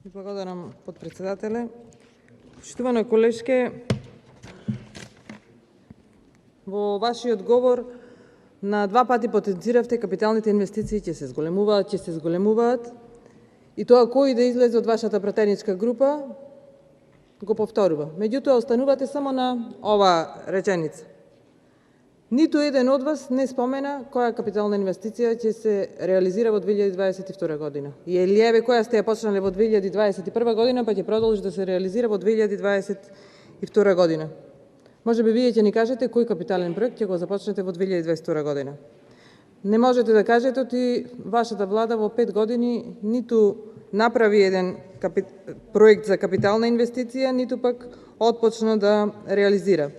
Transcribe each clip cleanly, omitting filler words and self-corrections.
Благодарам, подпредседателе. Почитувана колешке, во вашиот говор на два пати потенциравте капиталните инвестиции ќе се зголемуваат, и тоа кој да излезе од вашата пратеничка група го повторува. Меѓутоа, останувате само на оваа реченица. Ниту еден од вас не спомена која капитална инвестиција ќе се реализира во 2022 година. И еве која сте ја почнале во 2021 година, па ќе продолжи да се реализира во 2022 година. Може би вие ќе ни кажете кој капитален проект ќе го започнете во 2022 година. Не можете да кажете оти вашата влада во 5 години ниту направи еден проект за капитална инвестиција, ниту пак отпочна да реализира.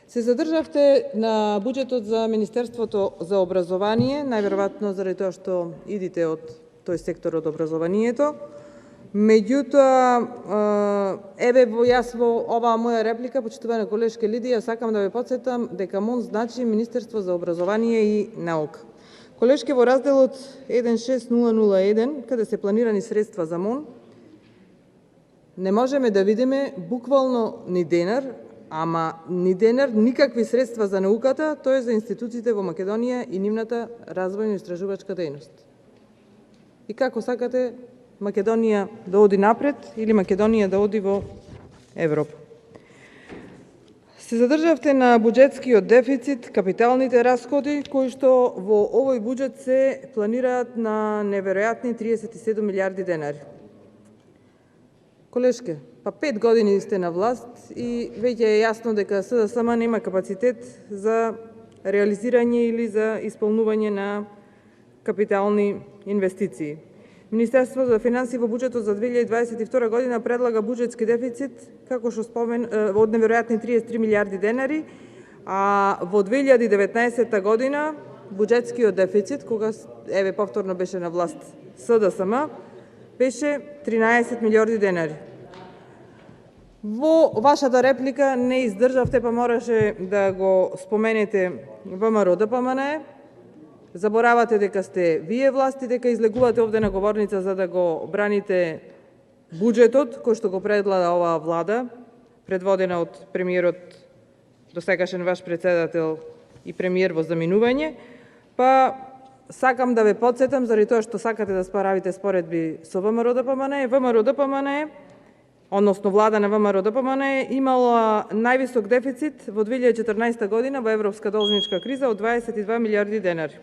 Се задржавте на буџетот за Министерството за образование, најверојатно заради тоа што идите од тој сектор од образованието. Меѓутоа, еве јас во оваа моја реплика, почитувана колешка Лидија, сакам да ве потсетам дека МОН значи Министерство за образование и наука. Колешке, во разделот 16001, каде се планирани средства за МОН, не можеме да видиме буквално ни денар, никакви средства за науката, тоа е за институциите во Македонија и нивната развојно-истражувачка дејност. И како сакате Македонија да оди напред или Македонија да оди во Европа? Се задржавте на буџетскиот дефицит, капиталните расходи, кои што во овој буџет се планираат на неверојатни 37 милиарди денари. Колешке, па 5 години сте на власт и веќе е јасно дека СДСМ нема капацитет за реализирање или за исполнување на капитални инвестиции. Министерството за финансии во буџетот за 2022 година предлага буџетски дефицит, како што од неверојатни 33 милиарди денари, а во 2019 година буџетскиот дефицит, кога еве повторно беше на власт СДСМ, беше 13 милиарди денари. Во вашата реплика не издржавте, па мораше да го споменете ВМРО-ДПМНЕ. Заборавате дека сте вие власт и дека излегувате овде на говорница за да го браните буџетот кој што го предлага оваа влада, предводена од премиерот, досегашен ваш председател и премиер во заминување. Па сакам да ве потсетам, заради тоа што сакате да справите споредби со ВМРО-ДПМНЕ, ВМРО-ДПМНЕ, односно влада на ВМРО-ДПМНЕ имала највисок дефицит во 2014 година во европска должничка криза од 22 милиарди денари.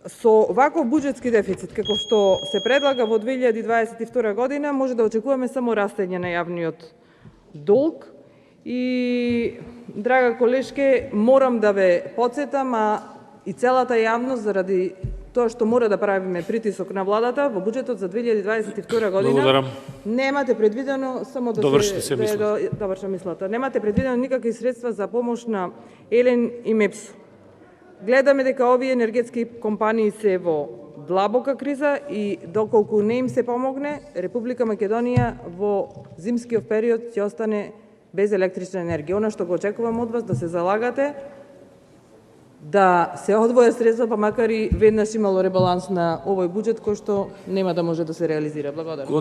Со ваков буџетски дефицит, како што се предлага во 2022 година, може да очекуваме само растење на јавниот долг. И, драга колешке, морам да ве потсетам, а и целата јавност, заради тоа што мора да правиме притисок на владата, во буџетот за 2022 година немате предвидено, само да довршам мислата, немате предвидено никакви средства за помош на Елен и МЕПСО. Гледаме дека овие енергетски компании се во длабока криза и доколку не им се помогне, Република Македонија во зимскиот период ќе остане без електрична енергија. Она што го очекувам од вас да се залагате да се одвоја средства, па макар и веднаш имало ребаланс на овој буџет кој што нема да може да се реализира. Благодарам.